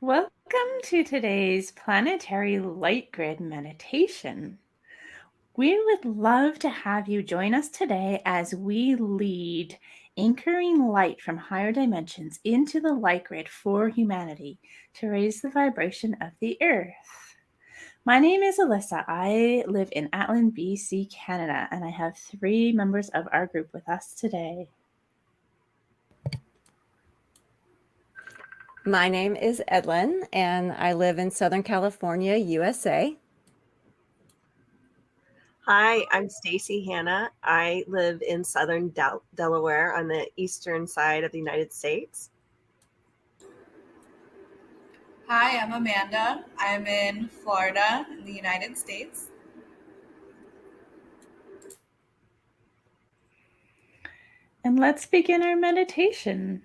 Welcome to today's planetary light grid meditation. We would love to have you join us today as we lead anchoring light from higher dimensions into the light grid for humanity to raise the vibration of the earth. My name is Alyssa. I live in Atlin, BC, Canada, and I have 3 members of our group with us today. My name is Edlin, and I live in Southern California, USA. Hi, I'm Stacy Hanna. I live in southern Delaware on the eastern side of the United States. Hi, I'm Amanda. I'm in Florida in the United States. And let's begin our meditation.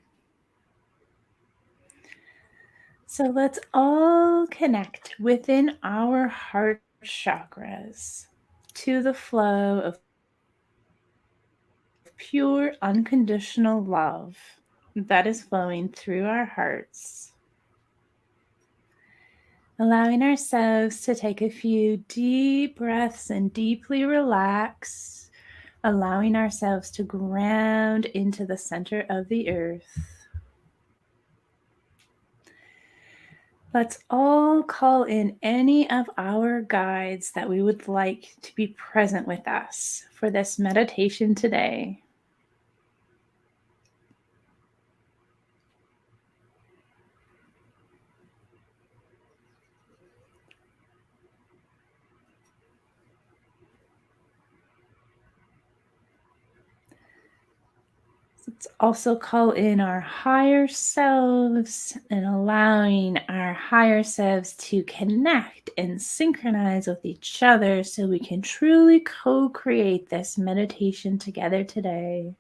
So let's all connect within our heart chakras to the flow of pure, unconditional love that is flowing through our hearts. Allowing ourselves to take a few deep breaths and deeply relax, allowing ourselves to ground into the center of the earth. Let's all call in any of our guides that we would like to be present with us for this meditation today. Let's also call in our higher selves and allowing our higher selves to connect and synchronize with each other so we can truly co-create this meditation together today.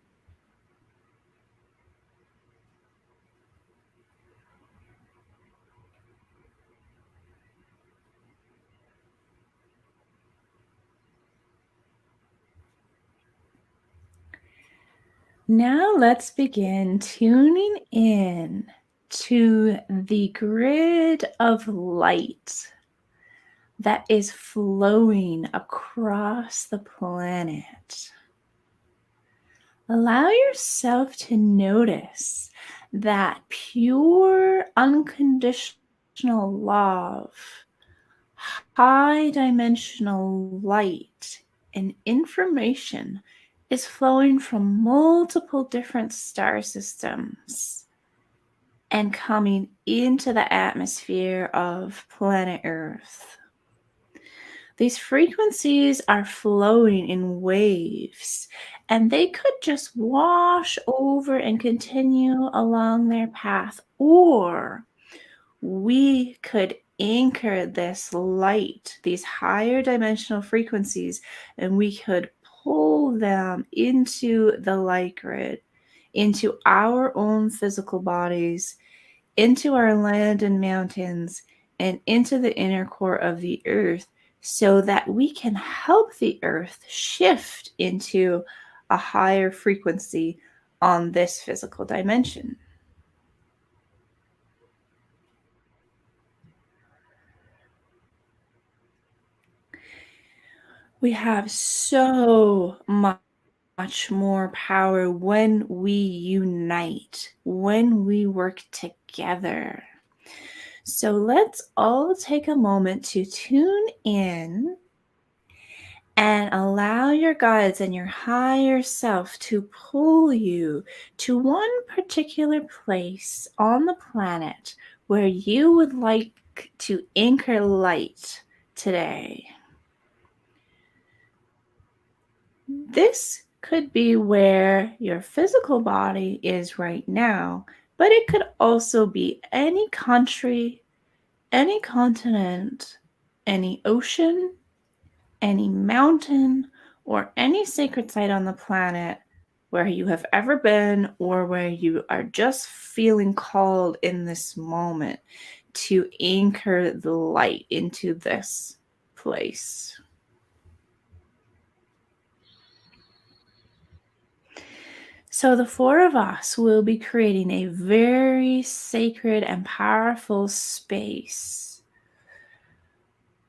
Now let's begin tuning in to the grid of light that is flowing across the planet. Allow yourself to notice that pure, unconditional love, high dimensional light, and information is flowing from multiple different star systems and coming into the atmosphere of planet Earth. These frequencies are flowing in waves, and they could just wash over and continue along their path, or we could anchor this light, these higher dimensional frequencies, and we could pull them into the light grid, into our own physical bodies, into our land and mountains, and into the inner core of the earth, so that we can help the earth shift into a higher frequency on this physical dimension. We have so much more power when we unite, when we work together. So let's all take a moment to tune in and allow your guides and your higher self to pull you to one particular place on the planet where you would like to anchor light today. This could be where your physical body is right now, but it could also be any country, any continent, any ocean, any mountain, or any sacred site on the planet where you have ever been or where you are just feeling called in this moment to anchor the light into this place. So the four of us will be creating a very sacred and powerful space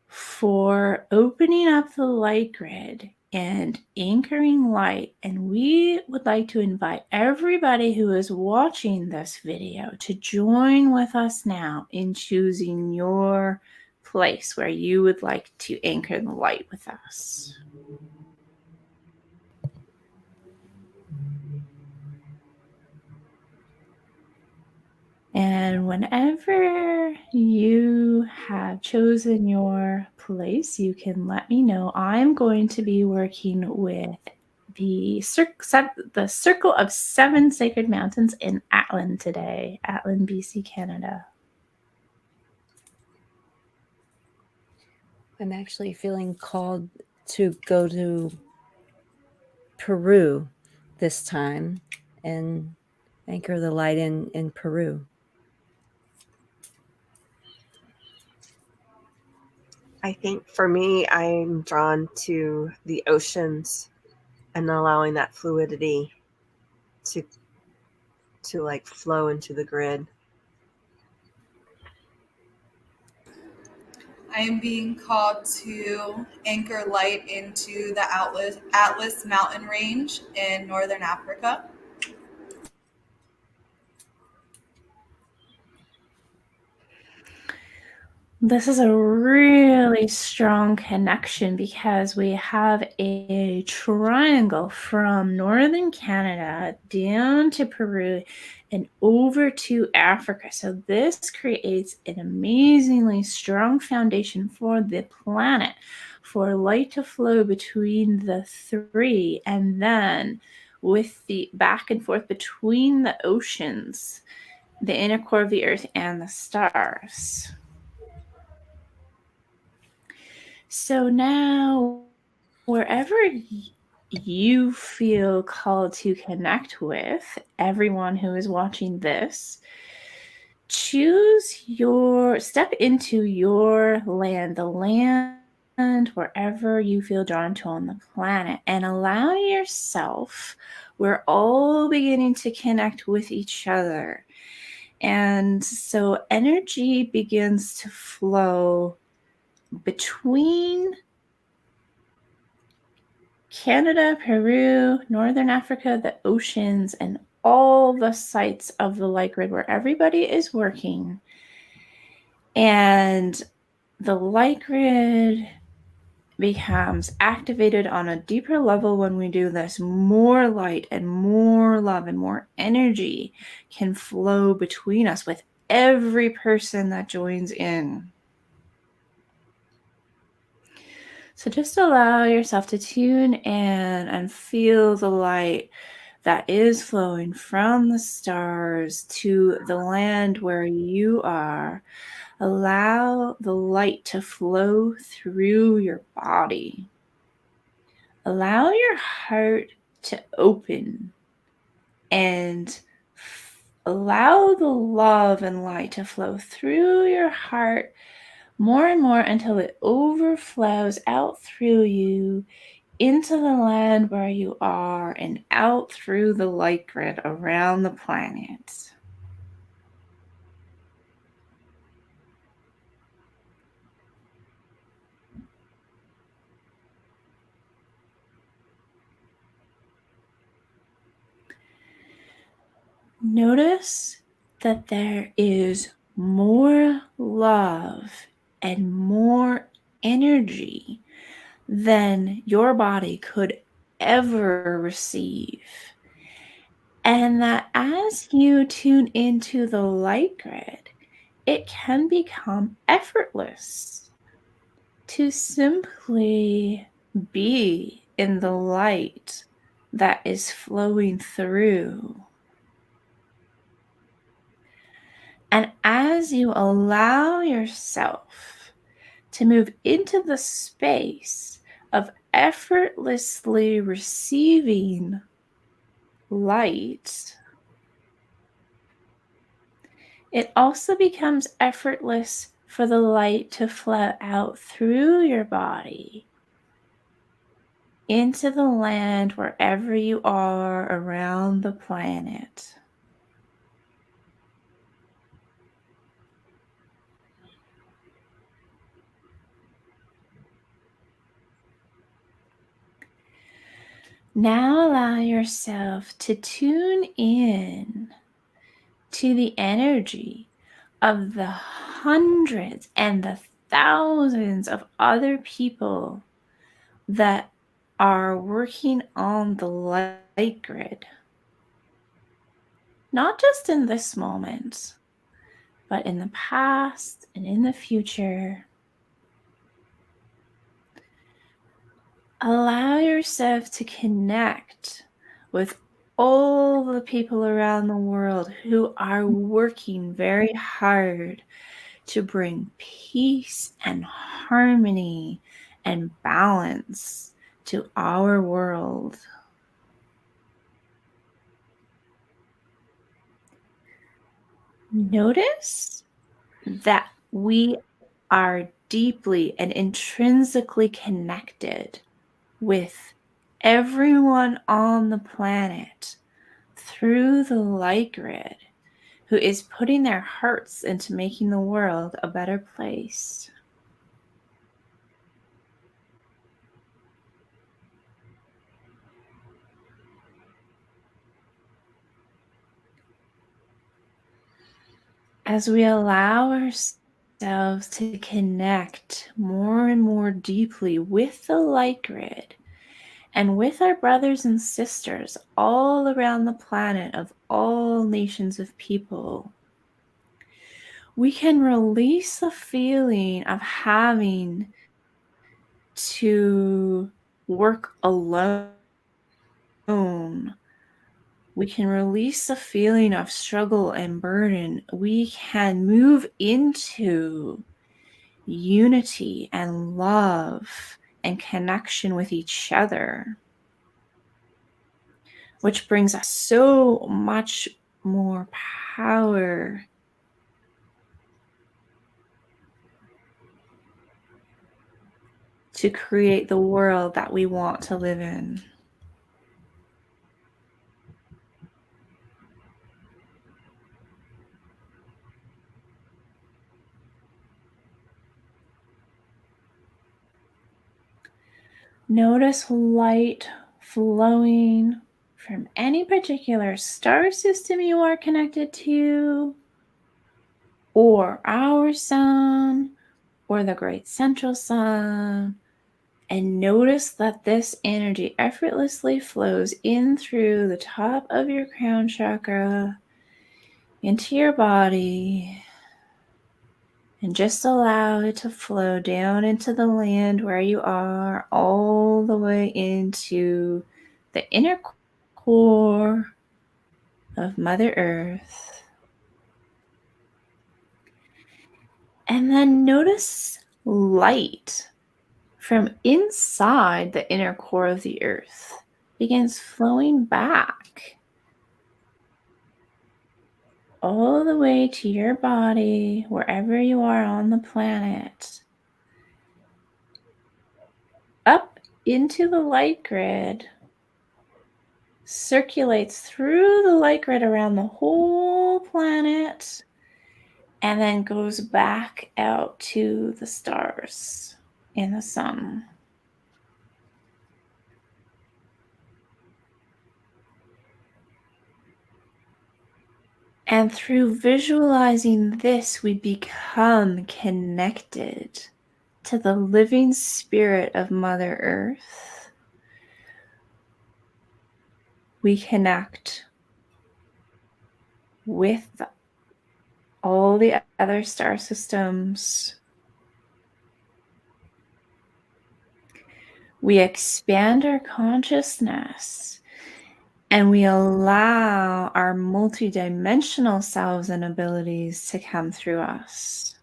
for opening up the light grid and anchoring light. And we would like to invite everybody who is watching this video to join with us now in choosing your place where you would like to anchor the light with us. And whenever you have chosen your place, you can let me know. I'm going to be working with the Circle of Seven Sacred Mountains in Atlin today, Atlin, BC, Canada. I'm actually feeling called to go to Peru this time and anchor the light in Peru. I think for me, I'm drawn to the oceans and allowing that fluidity to like flow into the grid. I am being called to anchor light into the Atlas mountain range in northern Africa. This is a really strong connection because we have a triangle from northern Canada down to Peru and over to Africa. So this creates an amazingly strong foundation for the planet, for light to flow between the three, and then with the back and forth between the oceans, the inner core of the earth, and the stars. So now, wherever you feel called to connect with everyone who is watching this, step into your land, the land wherever you feel drawn to on the planet, and allow yourself, we're all beginning to connect with each other. And so energy begins to flow between Canada, Peru, Northern Africa, the oceans, and all the sites of the light grid where everybody is working. And the light grid becomes activated on a deeper level when we do this. More light and more love and more energy can flow between us with every person that joins in. So just allow yourself to tune in and feel the light that is flowing from the stars to the land where you are. Allow the light to flow through your body. Allow your heart to open and allow the love and light to flow through your heart more and more until it overflows out through you into the land where you are and out through the light grid around the planet. Notice that there is more love and more energy than your body could ever receive. And that as you tune into the light grid, it can become effortless to simply be in the light that is flowing through. And as you allow yourself to move into the space of effortlessly receiving light, it also becomes effortless for the light to flow out through your body into the land wherever you are around the planet. Now allow yourself to tune in to the energy of the hundreds and the thousands of other people that are working on the light grid. Not just in this moment, but in the past and in the future. Allow yourself to connect with all the people around the world who are working very hard to bring peace and harmony and balance to our world. Notice that we are deeply and intrinsically connected with everyone on the planet through the light grid who is putting their hearts into making the world a better place. As we allow ourselves to connect more and more deeply with the light grid and with our brothers and sisters all around the planet of all nations of people, we can release the feeling of having to work alone. We can release the feeling of struggle and burden. We can move into unity and love and connection with each other, which brings us so much more power to create the world that we want to live in. Notice light flowing from any particular star system you are connected to, or our sun, or the great central sun, and notice that this energy effortlessly flows in through the top of your crown chakra into your body, and just allow it to flow down into the land where you are, all the way into the inner core of Mother Earth. And then notice light from inside the inner core of the earth begins flowing back all the way to your body, wherever you are on the planet, up into the light grid, circulates through the light grid around the whole planet, and then goes back out to the stars and the sun. And through visualizing this, we become connected to the living spirit of Mother Earth. We connect with all the other star systems. We expand our consciousness and we allow our multidimensional selves and abilities to come through us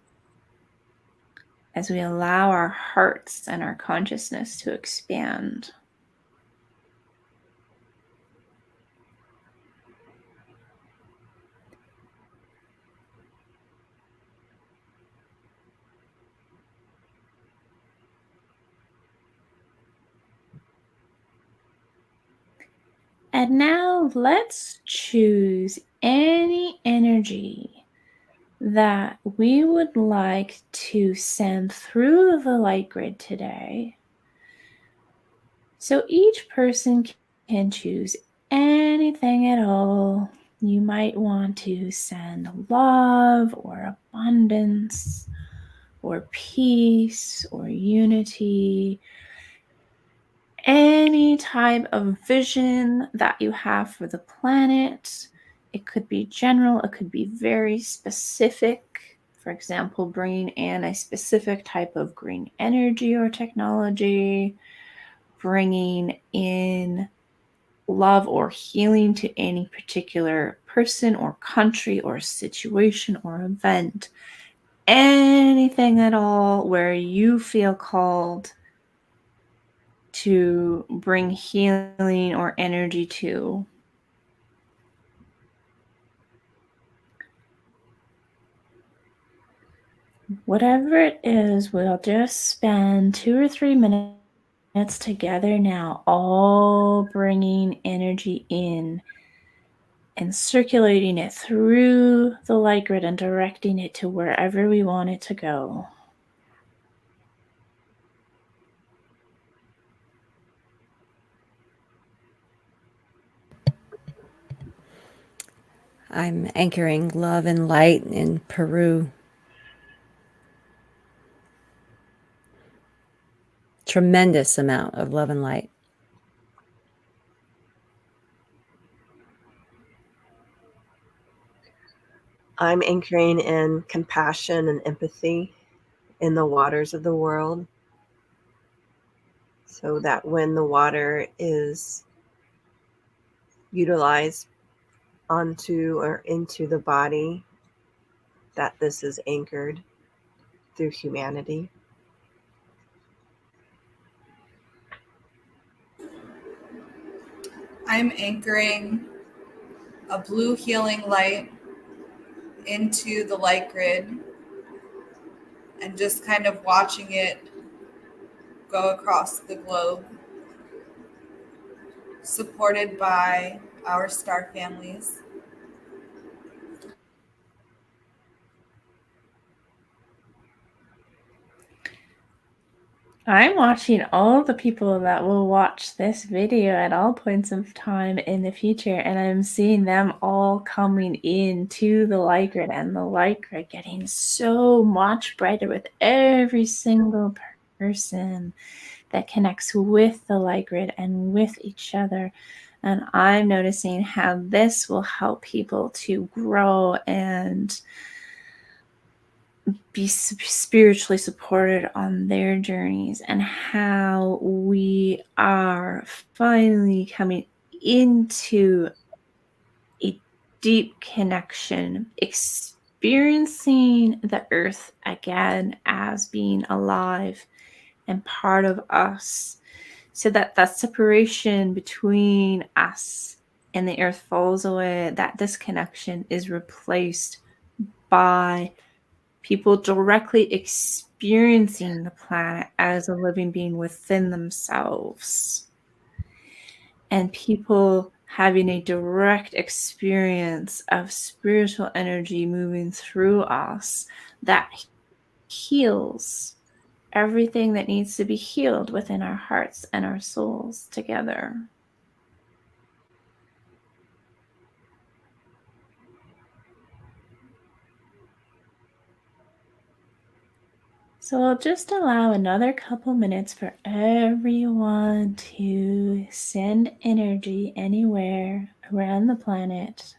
as we allow our hearts and our consciousness to expand. And now let's choose any energy that we would like to send through the light grid today. So each person can choose anything at all. You might want to send love or abundance or peace or unity, any type of vision that you have for the planet. It could be general, it could be very specific. For example, bringing in a specific type of green energy or technology, bringing in love or healing to any particular person or country or situation or event. Anything at all where you feel called to bring healing or energy to. Whatever it is, we'll just spend 2 or 3 minutes together now, all bringing energy in and circulating it through the light grid and directing it to wherever we want it to go. I'm anchoring love and light in Peru. Tremendous amount of love and light. I'm anchoring in compassion and empathy in the waters of the world, so that when the water is utilized onto or into the body, that this is anchored through humanity. I'm anchoring a blue healing light into the light grid and just kind of watching it go across the globe, supported by our star families. I'm watching all the people that will watch this video at all points of time in the future, and I'm seeing them all coming into the light grid, and the light grid getting so much brighter with every single person that connects with the light grid and with each other. And I'm noticing how this will help people to grow and be spiritually supported on their journeys, and how we are finally coming into a deep connection, experiencing the earth again as being alive and part of us, so that that separation between us and the earth falls away, that disconnection is replaced by people directly experiencing the planet as a living being within themselves, and people having a direct experience of spiritual energy moving through us that heals everything that needs to be healed within our hearts and our souls together. So I'll just allow another couple minutes for everyone to send energy anywhere around the planet.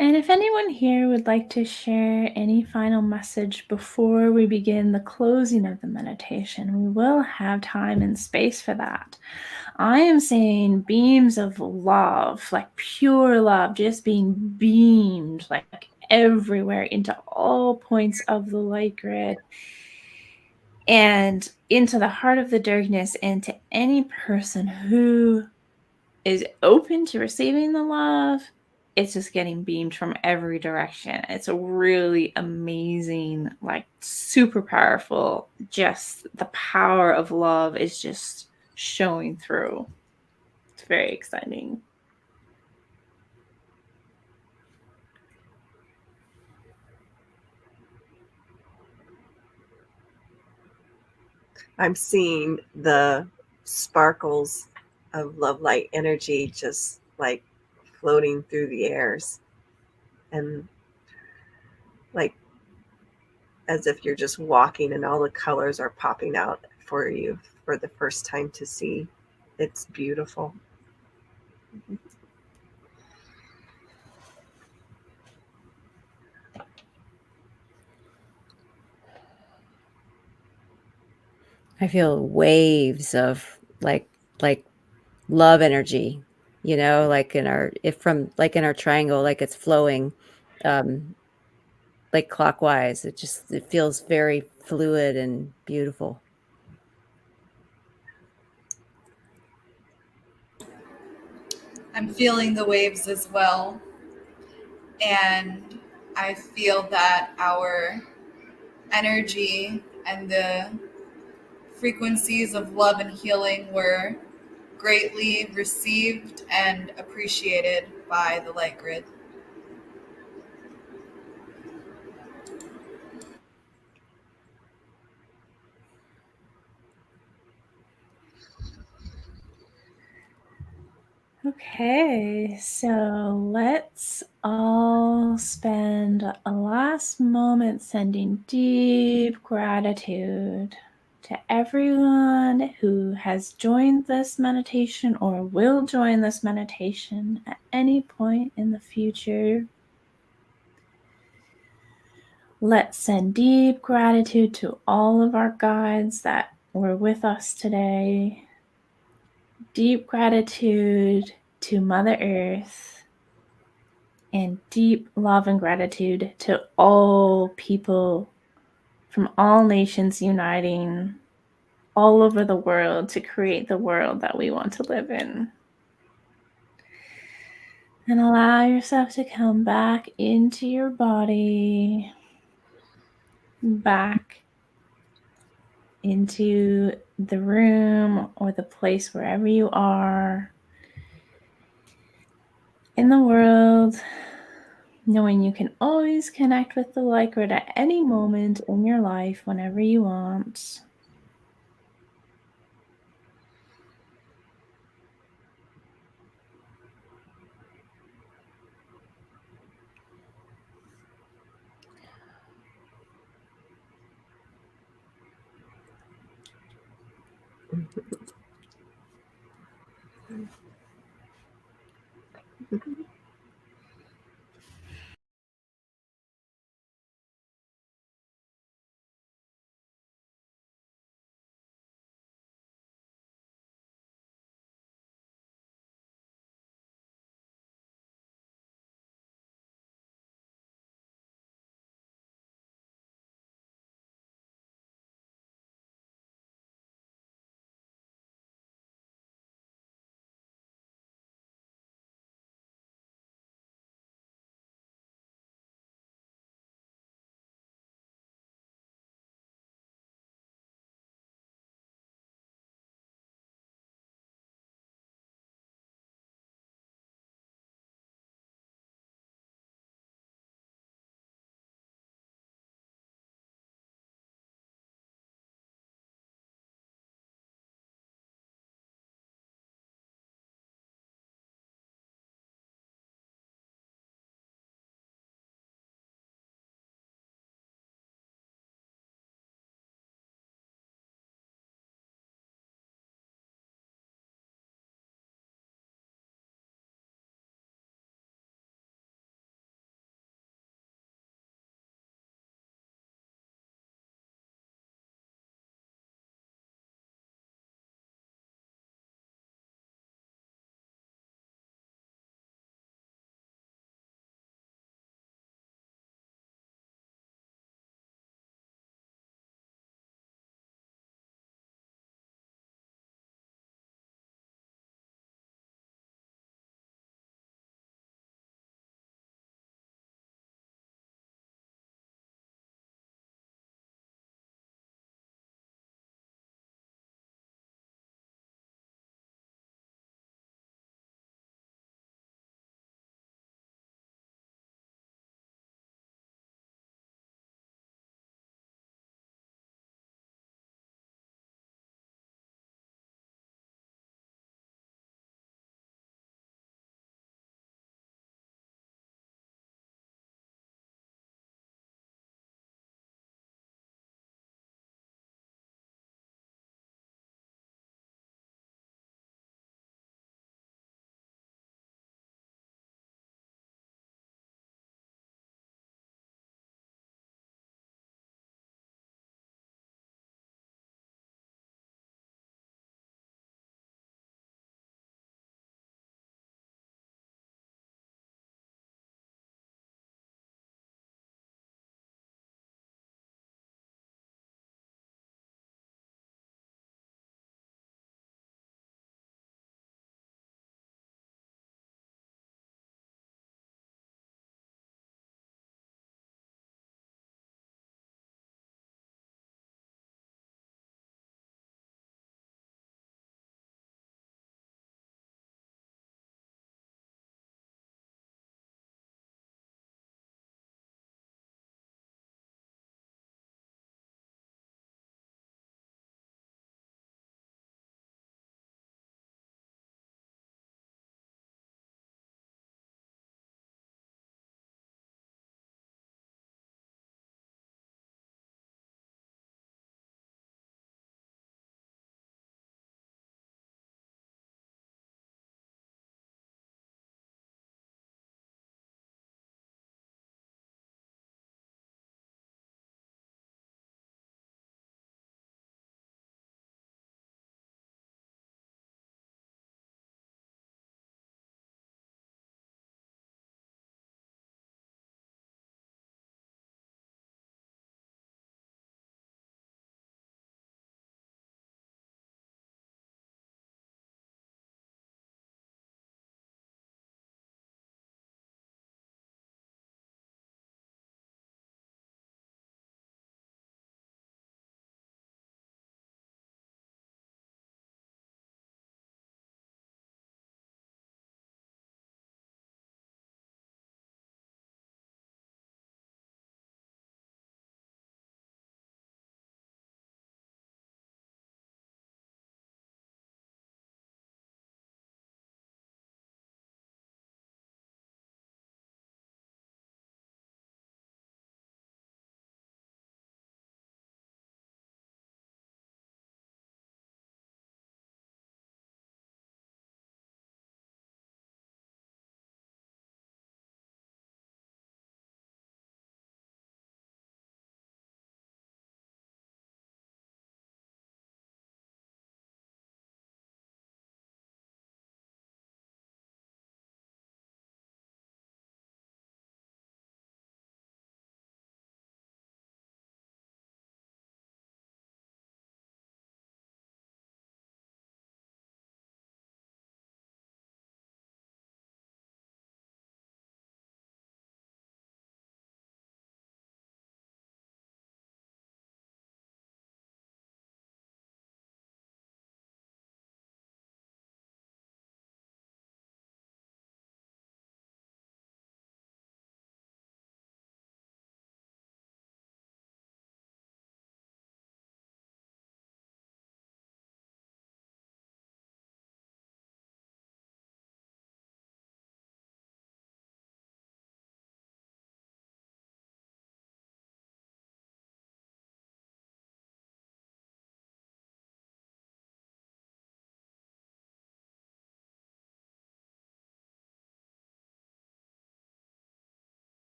And if anyone here would like to share any final message before we begin the closing of the meditation, we will have time and space for that. I am saying beams of love, like pure love, just being beamed like everywhere into all points of the light grid and into the heart of the darkness, and to any person who is open to receiving the love. It's just getting beamed from every direction. It's a really amazing, like super powerful, just the power of love is just showing through. It's very exciting. I'm seeing the sparkles of love light energy just like floating through the airs, and like as if you're just walking and all the colors are popping out for you for the first time to see. It's beautiful. I feel waves of like love energy, like in our triangle, like it's flowing like clockwise. It feels very fluid and beautiful. I'm feeling the waves as well. And I feel that our energy and the frequencies of love and healing were greatly received and appreciated by the light grid. Okay, so let's all spend a last moment sending deep gratitude to everyone who has joined this meditation or will join this meditation at any point in the future. Let's send deep gratitude to all of our guides that were with us today. Deep gratitude to Mother Earth, and deep love and gratitude to all people from all nations uniting all over the world to create the world that we want to live in. And allow yourself to come back into your body, back into the room or the place wherever you are in the world, knowing you can always connect with the light grid at any moment in your life whenever you want.